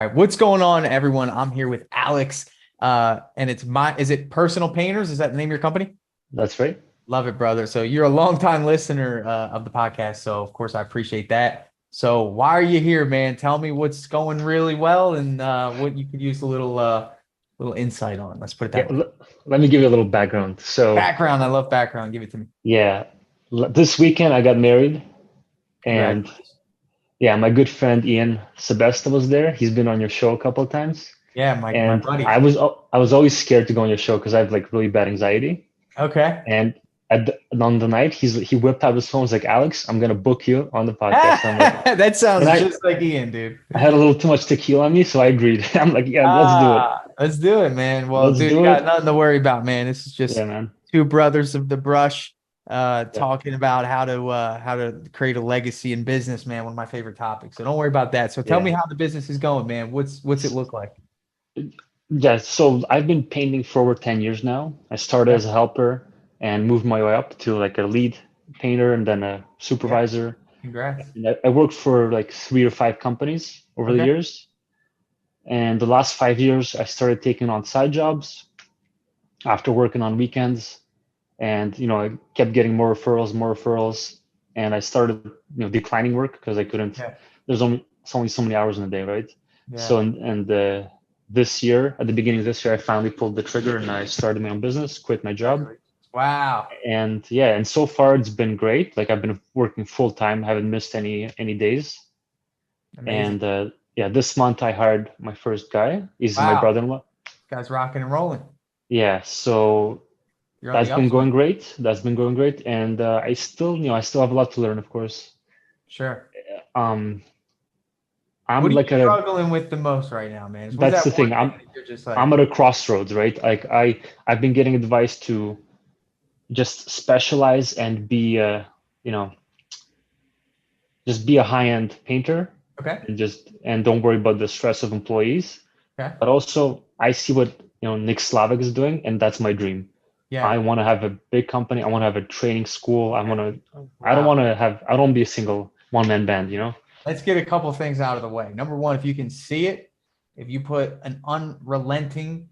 All right, what's going on, everyone? I'm here with Alex, and is it Personal Painters? Is that the name of your company? That's right. Love it, brother. So you're a longtime listener of the podcast, so of course I appreciate that. So why are you here, man? Tell me what's going really well and what you could use a little insight on. Let's put it Yeah, that way. let me give you a little background. So, Background, I love background. Give it to me. yeah, this weekend I got married, and Congratulations. yeah, my good friend Ian Sebesta was there. He's been on your show a couple of times, Yeah, my and buddy. I was always scared to go on your show because I have like really bad anxiety. Okay. And on the night, he whipped out his phone. He's like, "Alex, I'm gonna book you on the podcast." And I'm like, That and sounds I just like Ian, dude. I had a little too much tequila on me, so I agreed. I'm like, "Yeah, let's do it. Let's do it, man. Well, Let's dude, you do got it." nothing to worry about, man. This is Yeah, just man. two brothers of the brush Yeah, talking about how to create a legacy in business, man. One of my favorite topics. So don't worry about that. So tell me yeah. how the business is going, man. What's it look like? Yeah, so I've been painting for over 10 years now. I started Okay. as a helper and moved my way up to like a lead painter and then a Yeah. supervisor. Congrats. And I worked for like 3 or 5 companies over the Okay. years. And the last 5 years, I started taking on side jobs after working on weekends. And, I kept getting more referrals, more referrals. And I started, declining work because I couldn't, Yeah. it's only so many hours in a day, right? Yeah. So, this year, at the beginning of this year, I finally pulled the trigger and I started my own business, quit my job. Congratulations. Wow. And yeah, and so far it's been great. Like I've been working full time, haven't missed any days. Amazing. And yeah, this month I hired my first guy. He's my Wow. brother-in-law. Guys rocking and rolling. Yeah, so You're on the that's been upswing. going great. That's been going great. And I still have a lot to learn, of course. Sure. Um, What I'm are you like at a, struggling with the most right now, man? What's that's that the one thing. thing I'm that you're just like, I'm at a crossroads, right? Like I've been getting advice to just specialize and be you know just be a high-end painter okay, and don't worry about the stress of employees. okay, But also I see what Nick Slavik is doing, and that's my dream. yeah, I want to have a big company. I want to have a training school. okay. I don't Wow. want to have I don't want to be a single one-man band. Let's get a couple things out of the way. Number one, if you can see it, if you put an unrelenting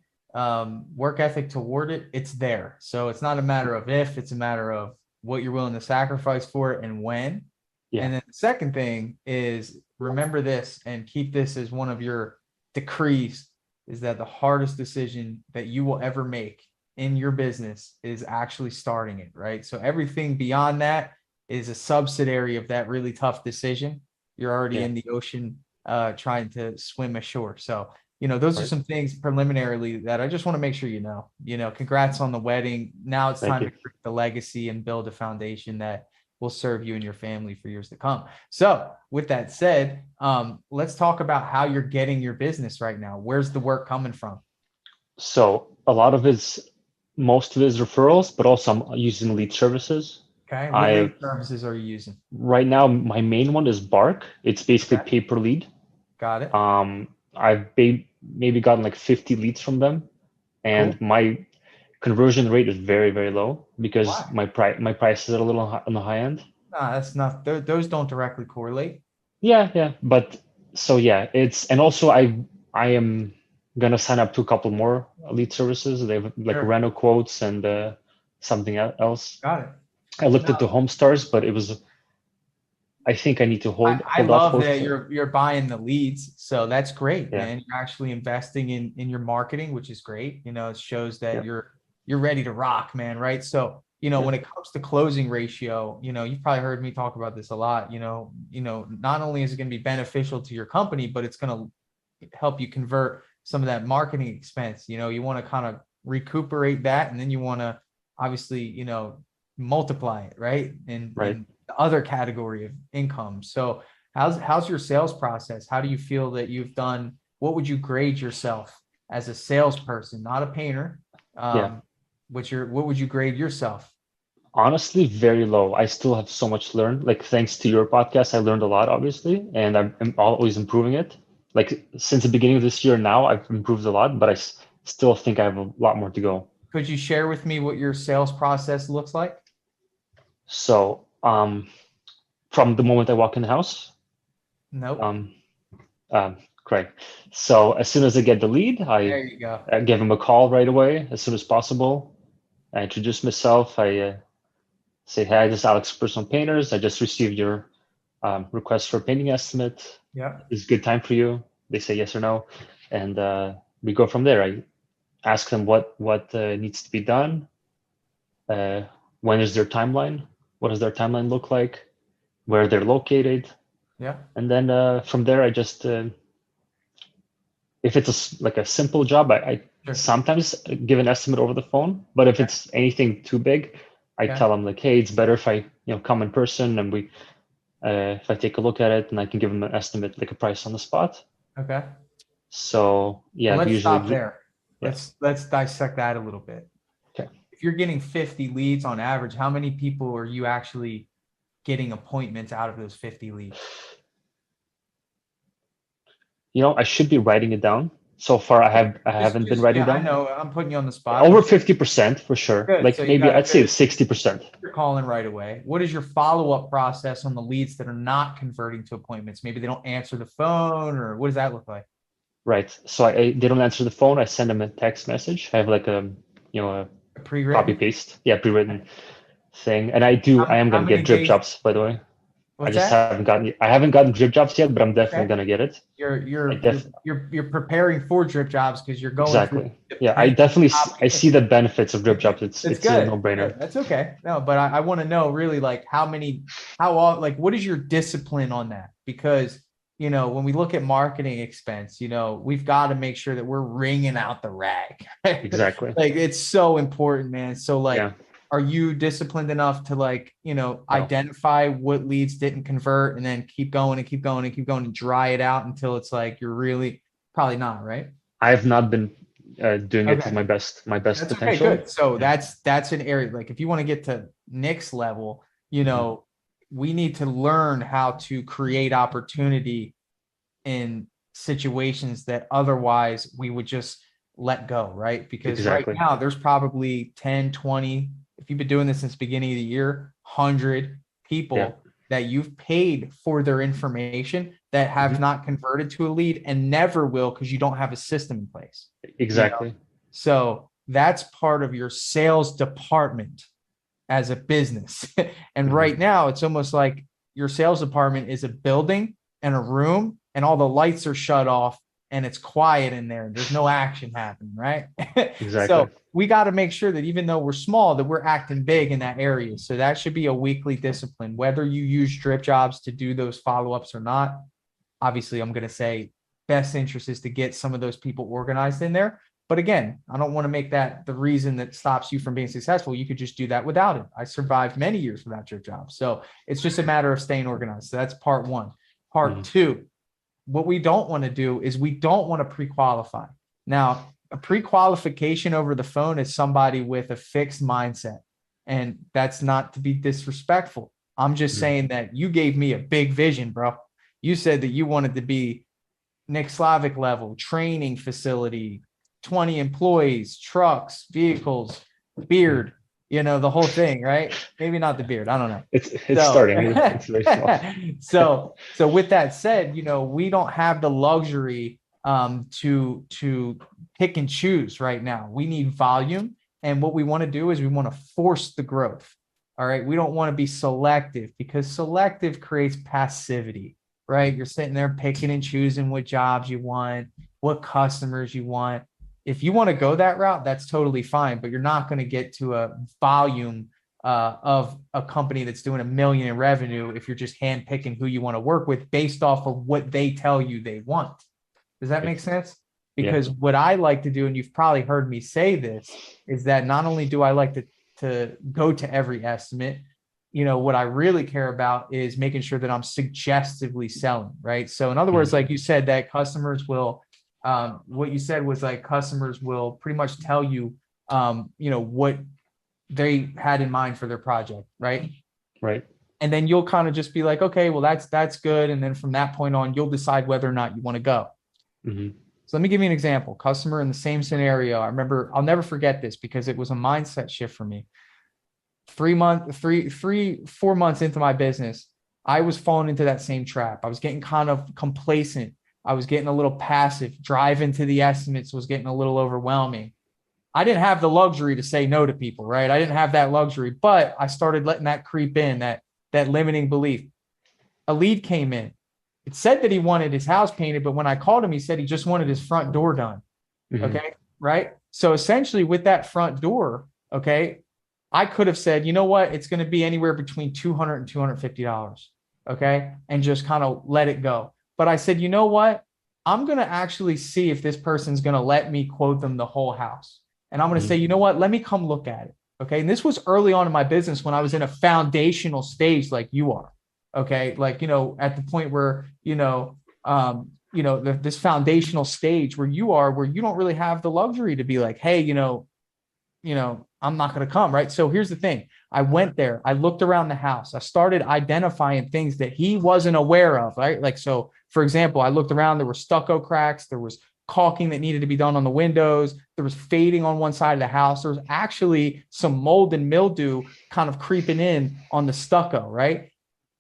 work ethic toward it, it's there. So it's not a matter of if, it's a matter of what you're willing to sacrifice for it and when. Yeah. And then the second thing is remember this and keep this as one of your decrees is that the hardest decision that you will ever make in your business is actually starting it, right? So everything beyond that is a subsidiary of that really tough decision. You're already Yeah. in the ocean trying to swim ashore. So, those are Right. some things preliminarily that I just want to make sure you know. Congrats on the wedding. Now it's Thank time to you. create the legacy and build a foundation that will serve you and your family for years to come. So, with that said, let's talk about how you're getting your business right now. Where's the work coming from? So most of it is referrals, but also I'm using lead services. Okay. What I lead services are you using? Right now my main one is Bark. It's basically Okay. pay per lead. Got it. Maybe gotten like 50 leads from them, Cool. and my conversion rate is very, very low because Why? my price is a little on the high end. No, that's not, those don't directly correlate. Yeah, yeah. But so yeah, and also I am gonna sign up to a couple more lead services. They have like Sure. reno quotes and something else. Got it. I looked at No, the home stars, but I think I need to I, hold I hold off love for that you're buying the leads. So that's great, yeah, man. You're actually investing in your marketing, which is great. It shows that yeah, you're ready to rock, man. Right. So, yeah, when it comes to closing ratio, you've probably heard me talk about this a lot. Not only is it going to be beneficial to your company, but it's going to help you convert some of that marketing expense. You want to kind of recuperate that, and then you want to obviously, multiply it, right? right. In the other category of income. So how's your sales process? How do you feel that you've done? What would you grade yourself as a salesperson, not a painter? Yeah. What would you grade yourself? Honestly, very low. I still have so much to learn. Like thanks to your podcast, I learned a lot, obviously, and I'm always improving it. Like since the beginning of this year now, I've improved a lot, but still think I have a lot more to go. Could you share with me what your sales process looks like? So, from the moment I walk in the house, Nope. um, um, Correct. So as soon as I get the lead, There you go. I give them a call right away as soon as possible. I introduce myself. I say, hey, this is Alex, Personal Painters. I just received your request for a painting estimate. Yeah. Is it a good time for you? They say yes or no. And we go from there. I ask them what needs to be done. When is their timeline? What does their timeline look like? Where they're located? Yeah. And then from there, I just, if it's like a simple job, I Sure. sometimes give an estimate over the phone. But if Okay. it's anything too big, I Okay. tell them like, hey, it's better if I come in person and we if I take a look at it and I can give them an estimate, like a price on the spot. Okay. So yeah, Well, we let's usually stop there. yeah. Let's dissect that a little bit. Okay. If you're getting 50 leads on average, how many people are you actually getting appointments out of those 50 leads? I should be writing it down. So far, I haven't been writing Yeah, I down. know. I'm putting you on the spot. Over 50% for sure. Good. Like So you maybe got a I'd say good- 60%. You're calling right away. What is your follow-up process on the leads that are not converting to appointments? Maybe they don't answer the phone, or what does that look like? Right. So they don't answer the phone. I send them a text message. I have like a A pre-written? copy paste. Yeah, pre-written thing. And I am How going to many get drip days- jobs, by the way. What's I that? haven't gotten drip jobs yet, but I'm definitely Okay. going to get it. You're preparing for drip jobs because you're going Exactly. through Yeah, I definitely I see the benefits of drip jobs. It's good. a no-brainer. Good. That's okay. No, but I want to know really like what is your discipline on that? Because when we look at marketing expense, we've got to make sure that we're wringing out the rag. Exactly. Like it's so important, man. So like, Yeah. are you disciplined enough to identify what leads didn't convert and then keep going and keep going and keep going and dry it out until it's like you're really probably not, right? I have not been doing it Okay. to my best That's potential. okay, good. So that's an area, like if you want to get to Nick's level, we need to learn how to create opportunity in situations that otherwise we would just let go, right? Because Exactly. right now there's probably 10, 20, if you've been doing this since the beginning of the year, 100 people that you've paid for their information that have not converted to a lead and never will because you don't have a system in place. Exactly. So that's part of your sales department as a business. And right now it's almost like your sales department is a building and a room and all the lights are shut off and it's quiet in there. There's no action happening, right? Exactly. So we got to make sure that even though we're small, that we're acting big in that area. So that should be a weekly discipline, whether you use Dripjobs to do those follow-ups or not. Obviously, I'm going to say best interest is to get some of those people organized in there. But again, I don't want to make that the reason that stops you from being successful. You could just do that without it. I survived many years without Dripjobs. So it's just a matter of staying organized. So that's part one. Part two, what we don't want to do is we don't want to pre-qualify. Now, a pre-qualification over the phone is somebody with a fixed mindset. And that's not to be disrespectful. I'm just saying that you gave me a big vision, bro. You said that you wanted to be Nick Slavic level, training facility, 20 employees, trucks, vehicles, beard, the whole thing, right? Maybe not the beard. I don't know. It's starting. It's very small. So with that said, we don't have the luxury to pick and choose right now. We need volume. And what we want to do is we want to force the growth. All right. We don't want to be selective because selective creates passivity, right? You're sitting there picking and choosing what jobs you want, what customers you want. If you want to go that route, that's totally fine, but you're not going to get to a volume of a company that's doing $1 million in revenue if you're just handpicking who you want to work with based off of what they tell you they want. Does that make sense? Because what I like to do, and you've probably heard me say this, is that not only do I like to go to every estimate, what I really care about is making sure that I'm suggestively selling, right? So in other words, like you said, that customers will, what you said was like customers will pretty much tell you, what they had in mind for their project, right? Right. And then you'll kind of just be like, okay, well, that's good. And then from that point on, you'll decide whether or not you want to go. So let me give you an example. Customer in the same scenario. I remember, I'll never forget this because it was a mindset shift for me. 4 months into my business, I was falling into that same trap. I was getting kind of complacent. I was getting a little passive. Driving to the estimates was getting a little overwhelming. I didn't have the luxury to say no to people, right? I didn't have that luxury, but I started letting that creep in, that limiting belief. A lead came in. It said that he wanted his house painted, but when I called him, he said he just wanted his front door done. Okay. Right. So essentially with that front door, okay, I could have said, you know what, it's going to be anywhere between $200 and $250. Okay. And just kind of let it go. But I said, you know what, I'm going to actually see if this person's going to let me quote them the whole house. And I'm going to say, you know what, let me come look at it. Okay. And this was early on in my business when I was in a foundational stage like you are. Okay. Like, at the point where, this foundational stage where you are, where you don't really have the luxury to be like, hey, I'm not going to come. Right. So here's the thing. I went there. I looked around the house. I started identifying things that he wasn't aware of. Right. Like, so for example, I looked around, there were stucco cracks. There was caulking that needed to be done on the windows. There was fading on one side of the house. There was actually some mold and mildew kind of creeping in on the stucco. Right.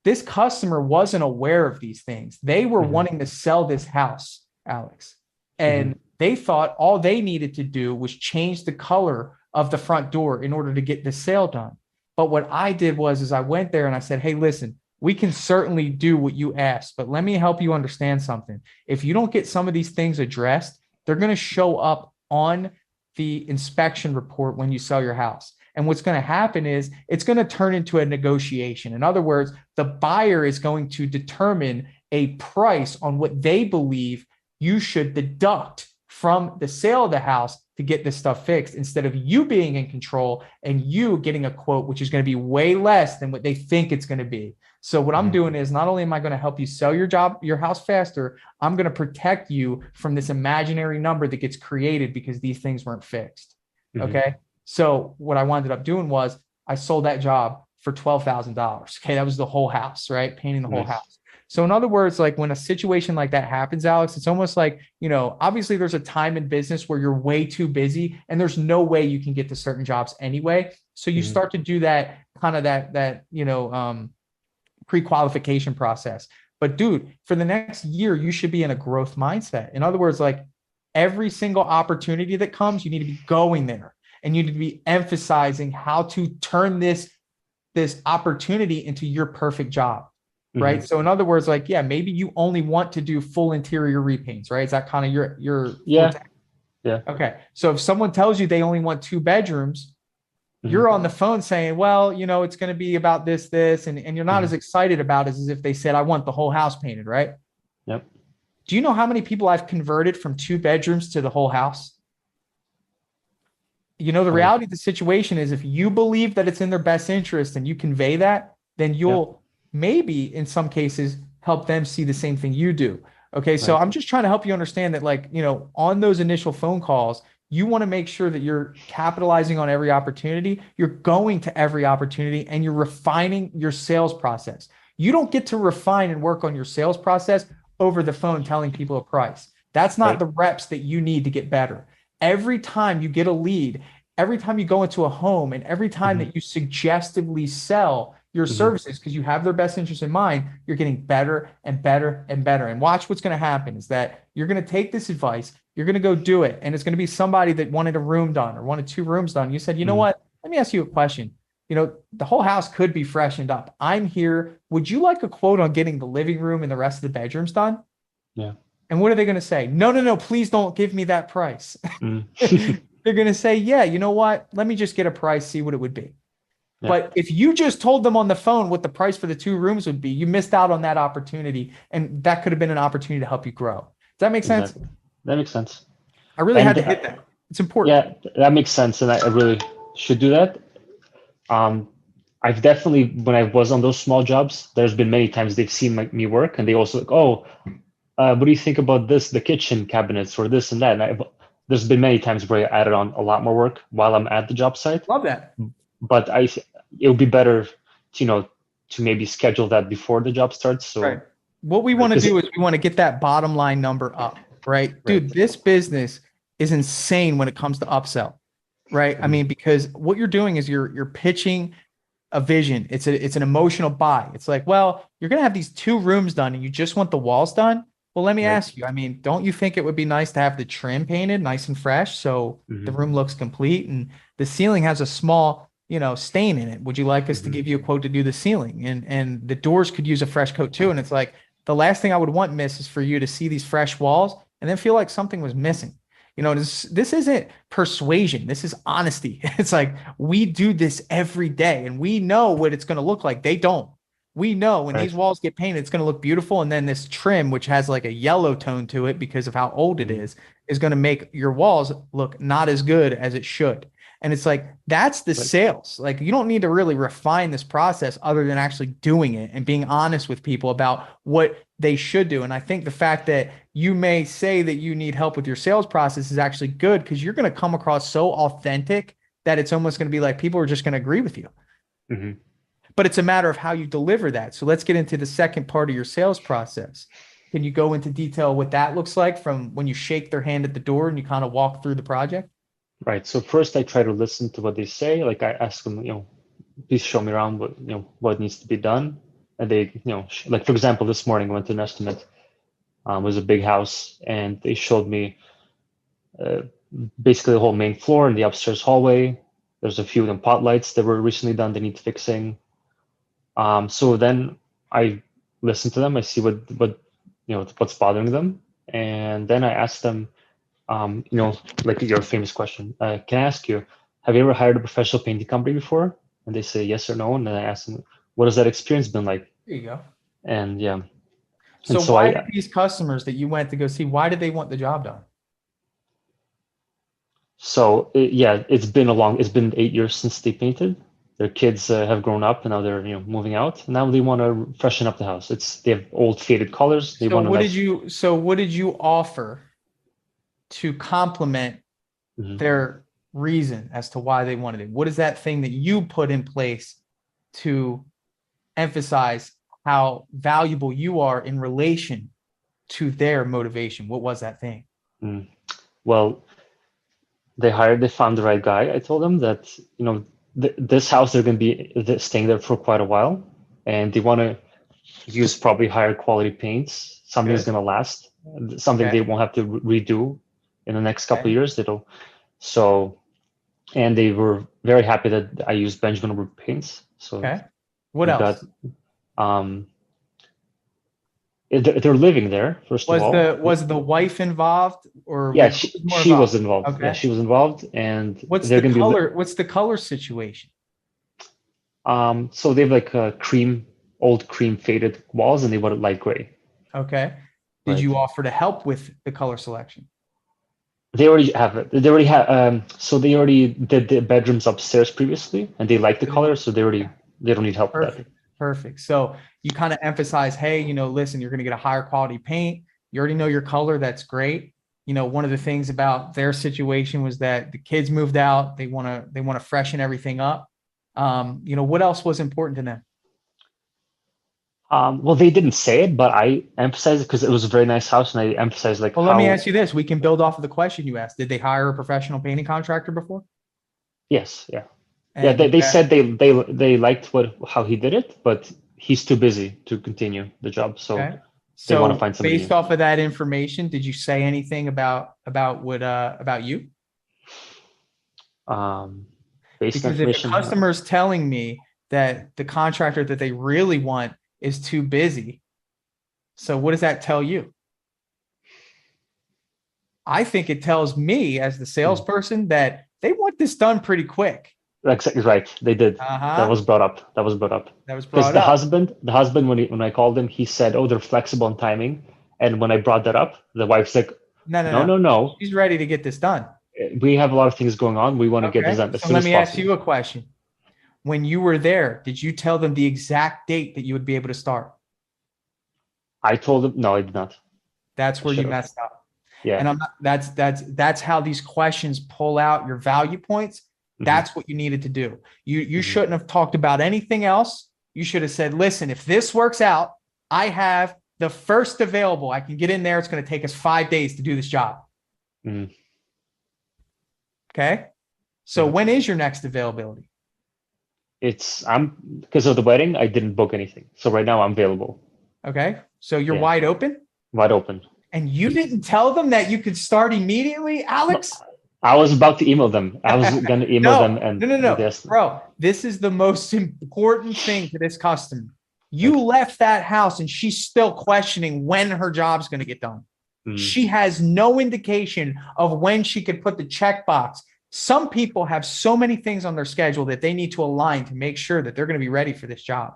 This customer wasn't aware of these things. They were wanting to sell this house, Alex. And they thought all they needed to do was change the color of the front door in order to get the sale done. But what I did was I went there and I said, hey, listen, we can certainly do what you asked, but let me help you understand something. If you don't get some of these things addressed, they're going to show up on the inspection report when you sell your house. And what's going to happen is it's going to turn into a negotiation. In other words, the buyer is going to determine a price on what they believe you should deduct from the sale of the house to get this stuff fixed, instead of you being in control and you getting a quote, which is going to be way less than what they think it's going to be. So what I'm doing is, not only am I going to help you sell your house faster, I'm going to protect you from this imaginary number that gets created because these things weren't fixed. Okay. So what I wound up doing was I sold that job for $12,000. Okay. That was the whole house, right? Painting the whole house. So in other words, like when a situation like that happens, Alex, it's almost like, obviously there's a time in business where you're way too busy and there's no way you can get to certain jobs anyway. So you start to do that kind of that pre-qualification process. But dude, for the next year, you should be in a growth mindset. In other words, like every single opportunity that comes, you need to be going there. And you need to be emphasizing how to turn this opportunity into your perfect job, right? So in other words, like, yeah, maybe you only want to do full interior repaints, right? Is that kind of your yeah. Okay. So if someone tells you they only want 2 bedrooms, you're on the phone saying, well, it's going to be about this, and you're not as excited about it as if they said, I want the whole house painted, right? Yep. Do you know how many people I've converted from 2 bedrooms to the whole house? The reality of the situation is, if you believe that it's in their best interest and you convey that, then you'll maybe in some cases help them see the same thing you do. Okay. So I'm just trying to help you understand that, like, on those initial phone calls, you want to make sure that you're capitalizing on every opportunity. You're going to every opportunity and you're refining your sales process. You don't get to refine and work on your sales process over the phone telling people a price. That's not the reps that you need to get better. Every time you get a lead, every time you go into a home, and every time that you suggestively sell your services because you have their best interest in mind, you're getting better and better and better. And watch what's going to happen is that you're going to take this advice, you're going to go do it. And it's going to be somebody that wanted a room done or wanted 2 rooms done. You said, you know what, let me ask you a question. The whole house could be freshened up. I'm here. Would you like a quote on getting the living room and the rest of the bedrooms done? Yeah. And what are they going to say? No, please don't give me that price. They're going to say, yeah, you know what? Let me just get a price, see what it would be. Yeah. But if you just told them on the phone what the price for the 2 rooms would be, you missed out on that opportunity. And that could have been an opportunity to help you grow. Does that make sense? Exactly. That makes sense. I really had to hit that. It's important. Yeah, that makes sense. And I really should do that. I've definitely, when I was on those small jobs, there's been many times they've seen me work and they also like, what do you think about this, the kitchen cabinets or this and that? And there's been many times where I added on a lot more work while I'm at the job site. Love that. But it would be better, to maybe schedule that before the job starts. So right. What we want to do is we want to get that bottom line number up, right? Dude, this business is insane when it comes to upsell, right? I mean, because what you're doing is you're pitching a vision. It's an emotional buy. It's like, well, you're going to have these 2 rooms done and you just want the walls done. Well, let me right? ask you, I mean, don't you think it would be nice to have the trim painted nice and fresh so the Hmm. room looks complete and the ceiling has a small, stain in it? Would you like us to Hmm. give you a quote to do the ceiling? And the doors could use a fresh coat too. And it's like the last thing I would want, miss, is for you to see these fresh walls and then feel like something was missing. This isn't persuasion. This is honesty. It's like we do this every day and we know what it's going to look like. They don't. We know when these Right. walls get painted, it's going to look beautiful. And then this trim, which has like a yellow tone to it because of how old it Hmm. is going to make your walls look not as good as it should. And it's like, that's the Right. sales. Like, you don't need to really refine this process other than actually doing it and being honest with people about what they should do. And I think the fact that you may say that you need help with your sales process is actually good because you're going to come across so authentic that it's almost going to be like people are just going to agree with you. Hmm. But it's a matter of how you deliver that. So let's get into the second part of your sales process. Can you go into detail what that looks like from when you shake their hand at the door and you kind of walk through the project? Right. So first I try to listen to what they say. Like I ask them, please show me around what needs to be done. And they, like for example, this morning I went to an estimate. It was a big house, and they showed me uh, basically the whole main floor and the upstairs hallway. There's a few of them pot lights that were recently done. They need fixing. So then I listen to them. I see what's bothering them, and then I ask them, like your famous question. Can I ask you, have you ever hired a professional painting company before? And they say yes or no. And then I ask them, what has that experience been like? There you go. And yeah, and So so why did these customers that you went to go see, why did they want the job done? yeah, it's been 8 years since they painted. Their kids have grown up and now they're moving out. Now they want to freshen up the house. They have old faded colors. They So want a what did nice. you so what did you offer to complement Mhm. their reason as to why they wanted it? What is that thing that you put in place to emphasize how valuable you are in relation to their motivation? What was that thing? Mm. Well, they found the right guy. I told them that this house they're going to be staying there for quite a while, and they want to use probably higher quality paints. Something's Good. going to last. Something Okay. they won't have to redo in the next couple of Okay. years. So, and they were very happy that I used Benjamin Wood paints. So Okay. What we got else? um, they're living there first of Was all. the wife involved or Yeah, who was more she was involved? involved. Yeah, Okay. she was involved, and What's they're the going to be. color? What's the color situation? So they have like old cream faded walls, and they want it light gray, Okay. Did right? you offer to help with the color selection? They already have it. They already have. So they already did the bedrooms upstairs previously, and they like the color, so they don't need help with that. Perfect. Perfect. So you kind of emphasize, hey, listen, you're going to get a higher quality paint. You already know your color. That's great. One of the things about their situation was that the kids moved out. They want to freshen everything up. What else was important to them? Well, they didn't say it, but I emphasized it because it was a very nice house, and I emphasized like Well, let me how. ask you this. We can build off of the question you asked. Did they hire a professional painting contractor before? Yes, yeah, yeah. And They said they liked how he did it, but he's too busy to continue the job, so okay. they want to So find somebody based new. off of that information, did you say anything about you? Um, Based on Because if the information. customer's telling me that the contractor that they really want is too busy, so what does that tell you? I think it tells me as the salesperson that they want this done pretty quick. Exactly right. They did. That Uh-huh. was brought up. That was brought up. That was Because brought up. the husband, when I called him, he said, "Oh, they're flexible on timing." And when I brought that up, the wife's like, No, no, "No, no. no, no. She's ready to get this done. We have a lot of things going on. We want to get this Okay. done as So soon let as me ask possible." you a question. When you were there, did you tell them the exact date that you would be able to start? I told him, no, I did not. That's I where you should have. messed up. Yeah. And I'm not, that's how these questions pull out your value points. Hmm. That's what you needed to do. You Hmm. shouldn't have talked about anything else. You should have said, listen, if this works out, I have the first available. I can get in there. It's going to take us 5 days to do this job. Hmm. Okay. So Yeah. when is your next availability? I'm because of the wedding, I didn't book anything. So right now I'm available. Okay. So you're Yeah. wide open. wide open. And you didn't tell them that you could start immediately, No, Alex? I was about to email them. I was going to email them and No. Bro, this is the most important thing to this customer. You left that house and she's still questioning when her job's going to get done. She has no indication of when she could put the checkbox. Some people have so many things on their schedule that they need to align to make sure that they're going to be ready for this job.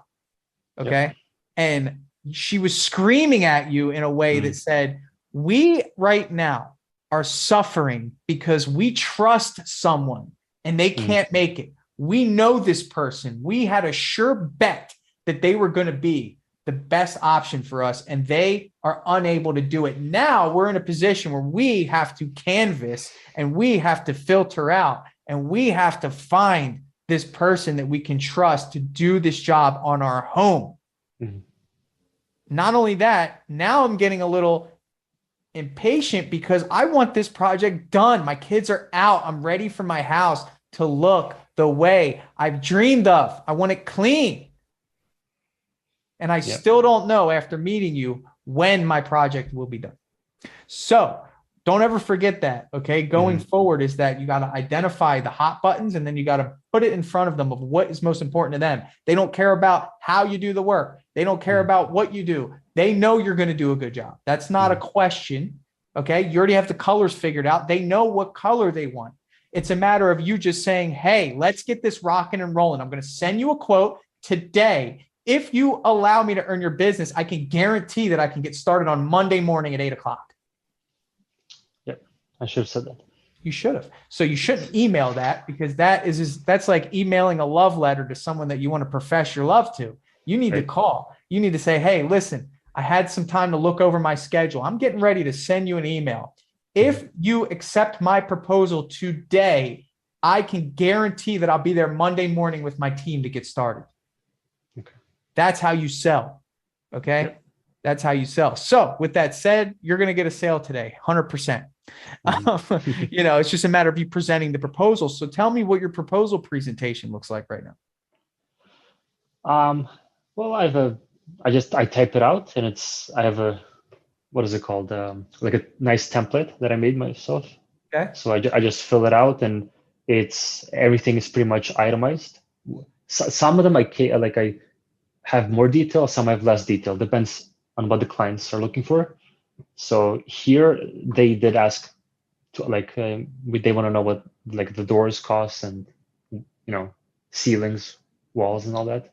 Okay. Yep. And she was screaming at you in a way that said, we right now are suffering because we trust someone and they can't make it. We know this person. We had a sure bet that they were going to be the best option for us, and they are unable to do it. Now we're in a position where we have to canvas and we have to filter out and we have to find this person that we can trust to do this job on our home. Not only that, now I'm getting a little impatient because I want this project done. My kids are out. I'm ready for my house to look the way I've dreamed of. I want it clean. And I still don't know after meeting you when my project will be done. So don't ever forget that. Okay. Going forward is that you got to identify the hot buttons and then you got to put it in front of them of what is most important to them. They don't care about how you do the work. They don't care about what you do. They know you're going to do a good job. That's not a question. Okay. You already have the colors figured out. They know what color they want. It's a matter of you just saying, hey, let's get this rocking and rolling. I'm going to send you a quote today. If you allow me to earn your business, I can guarantee that I can get started on Monday morning at 8:00. Yep. I should have said that. You should have. So you shouldn't email that because that's like emailing a love letter to someone that you want to profess your love to. You need to call. You need to say, hey, listen, I had some time to look over my schedule. I'm getting ready to send you an email. If you accept my proposal today, I can guarantee that I'll be there Monday morning with my team to get started. That's how you sell. Okay. Yep. That's how you sell. So with that said, you're going to get a sale today, 100%. It's just a matter of you presenting the proposal. So tell me what your proposal presentation looks like right now. Well, I type it out and I have a, what is it called? Like a nice template that I made myself. Okay. So I just fill it out and everything is pretty much itemized. So, some of them I have more detail, some have less detail, depends on what the clients are looking for. So here they did ask to they want to know what like the doors cost and ceilings, walls and all that.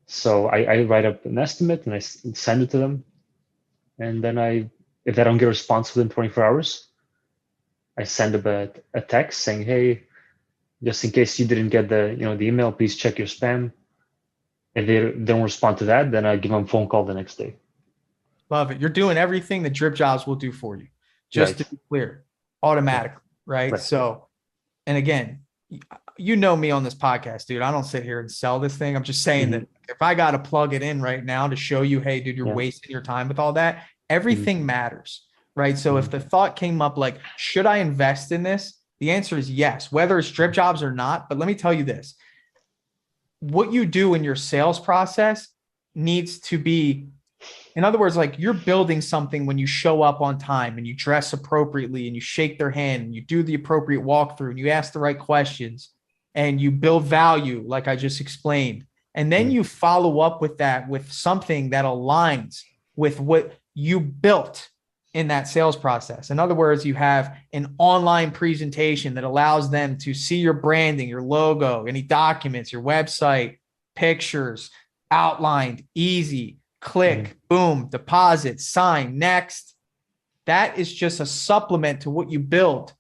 So I write up an estimate and I send it to them. And then if I don't get a response within 24 hours, I send them a text saying, hey, just in case you didn't get the email, please check your spam. If they don't respond to that, then I give them a phone call the next day. Love it. You're doing everything that Dripjobs will do for you. Just to be clear, automatically, right? So, and again, you know me on this podcast, dude. I don't sit here and sell this thing. I'm just saying that if I got to plug it in right now to show you, hey, dude, you're wasting your time with all that, everything matters, right? So if the thought came up like, should I invest in this? The answer is yes, whether it's Dripjobs or not. But let me tell you this. What you do in your sales process needs to be, in other words, like you're building something when you show up on time and you dress appropriately and you shake their hand and you do the appropriate walkthrough and you ask the right questions and you build value, like I just explained. And then you follow up with that with something that aligns with what you built in that sales process. In other words, you have an online presentation that allows them to see your branding, your logo, any documents, your website, pictures, outlined, easy, click, boom, deposit, sign, next. That is just a supplement to what you build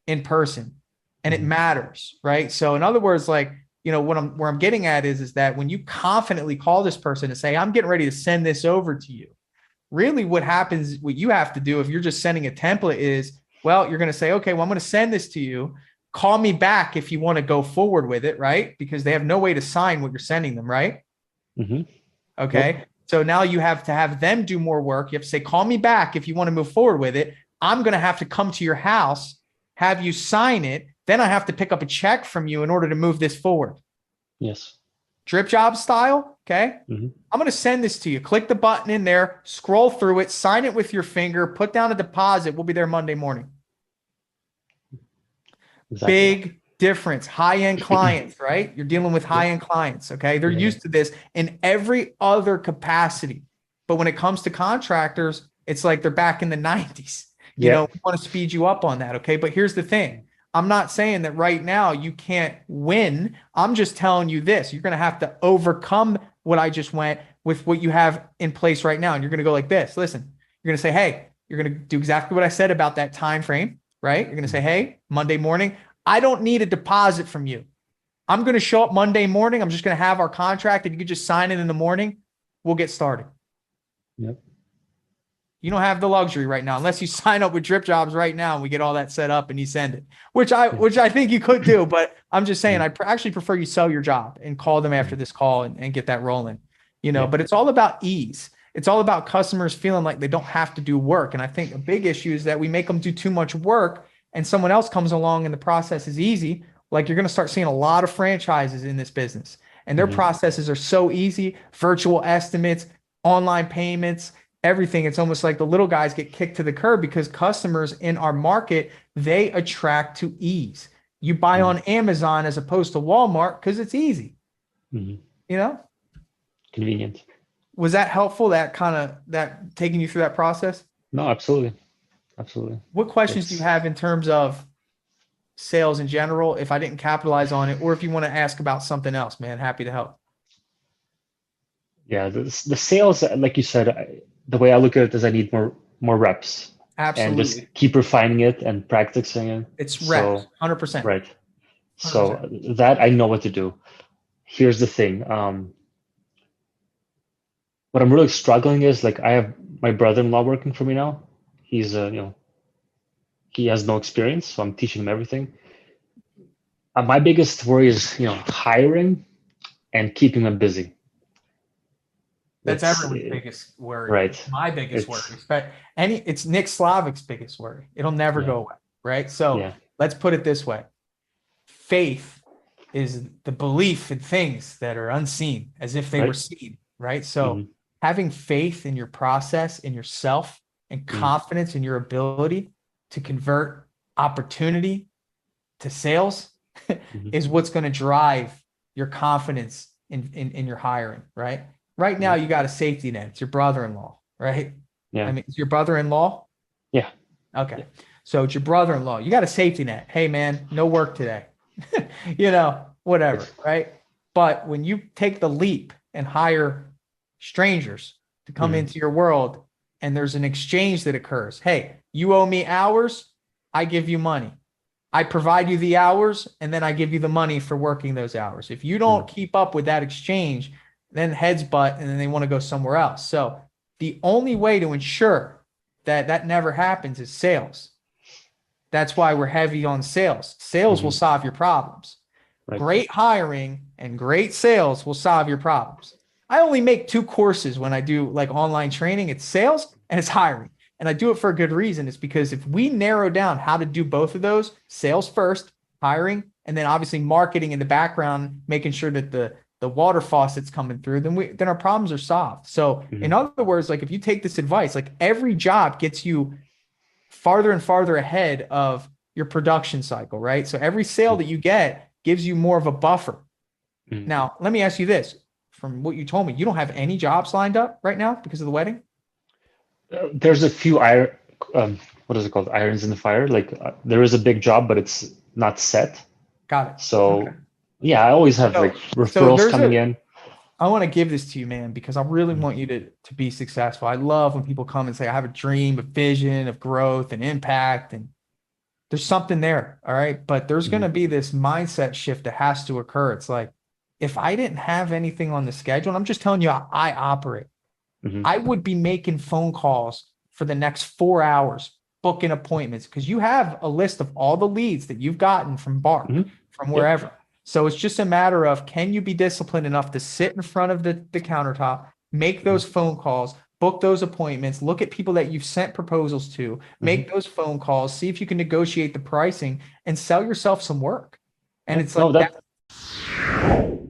in person. And it matters, right? So in other words, like, where I'm getting at is that when you confidently call this person and say, I'm getting ready to send this over to you, really what happens, what you have to do if you're just sending a template is, well, you're going to say, okay, well, I'm going to send this to you. Call me back if you want to go forward with it, right? Because they have no way to sign what you're sending them, right? Okay. Yep. So now you have to have them do more work. You have to say, call me back if you want to move forward with it. I'm going to have to come to your house, have you sign it. Then I have to pick up a check from you in order to move this forward. Yes. Dripjob style, Okay. Mhm. I'm going to send this to you. Click the button in there, scroll through it, sign it with your finger, put down a deposit. We'll be there Monday morning. Exactly. Big difference. High-end clients, right? You're dealing with high-end clients. Okay. They're used to this in every other capacity. But when it comes to contractors, it's like they're back in the 90s. We want to speed you up on that. Okay. But here's the thing. I'm not saying that right now you can't win. I'm just telling you this. You're going to have to overcome what I just went with what you have in place right now. And you're going to go like this. Listen, you're going to say, hey, you're going to do exactly what I said about that time frame, right? You're going to say, hey, Monday morning, I don't need a deposit from you. I'm going to show up Monday morning. I'm just going to have our contract. If you could just sign it in the morning, we'll get started. Yep. You don't have the luxury right now, unless you sign up with Dripjobs right now and we get all that set up and you send it, which I think you could do. But I'm just saying, I actually prefer you sell your job and call them after this call and get that rolling, but it's all about ease. It's all about customers feeling like they don't have to do work. And I think a big issue is that we make them do too much work and someone else comes along and the process is easy. Like you're going to start seeing a lot of franchises in this business and their processes are so easy, virtual estimates, online payments, everything. It's almost like the little guys get kicked to the curb because customers in our market, they attract to ease. You buy on Amazon as opposed to Walmart because it's easy. Convenient. Was that helpful? That taking you through that process? No, absolutely. Absolutely. What questions do you have in terms of sales in general? If I didn't capitalize on it, or if you want to ask about something else, man, happy to help. Yeah. The sales, like you said, the way I look at it is I need more reps. Absolutely. And just keep refining it and practicing it. It's reps, 100%. Right. 100%. So that I know what to do. Here's the thing. What I'm really struggling is like I have my brother-in-law working for me now. He's he has no experience, so I'm teaching him everything. My biggest worry is hiring and keeping him busy. That's everyone's biggest worry. Right. It's my biggest worry. But it's Nick Slavic's biggest worry. It'll never go away. Right. So let's put it this way. Faith is the belief in things that are unseen as if they were seen. Right. So having faith in your process, in yourself, and confidence in your ability to convert opportunity to sales is what's going to drive your confidence in your hiring. Right. Right now, you got a safety net. It's your brother-in-law, right? Yeah. I mean, it's your brother-in-law? Yeah. Okay. So it's your brother-in-law. You got a safety net. Hey, man, no work today. Whatever, right? But when you take the leap and hire strangers to come into your world and there's an exchange that occurs. Hey, you owe me hours. I give you money. I provide you the hours and then I give you the money for working those hours. If you don't keep up with that exchange, then heads butt, and then they want to go somewhere else. So the only way to ensure that that never happens is sales. That's why we're heavy on sales. Sales will solve your problems. Right. Great hiring and great sales will solve your problems. I only make 2 courses when I do like online training. It's sales and it's hiring. And I do it for a good reason. It's because if we narrow down how to do both of those, sales first, hiring, and then obviously marketing in the background, making sure that the water faucet's coming through, then our problems are solved. So in other words, like if you take this advice, like every job gets you farther and farther ahead of your production cycle, right? So every sale that you get gives you more of a buffer. Now, let me ask you this. From what you told me, you don't have any jobs lined up right now because of the wedding? There's a few what is it called? Irons in the fire. Like there is a big job, but it's not set. Got it. So yeah, I always have like referrals coming in. I want to give this to you, man, because I really want you to be successful. I love when people come and say, I have a dream, a vision of growth and impact. And there's something there. All right. But there's going to be this mindset shift that has to occur. It's like, if I didn't have anything on the schedule, and I'm just telling you how I operate, I would be making phone calls for the next 4 hours, booking appointments, because you have a list of all the leads that you've gotten from Bart, from wherever. So it's just a matter of, can you be disciplined enough to sit in front of the countertop, make those phone calls, book those appointments, look at people that you've sent proposals to, make those phone calls, see if you can negotiate the pricing and sell yourself some work. And it's like that.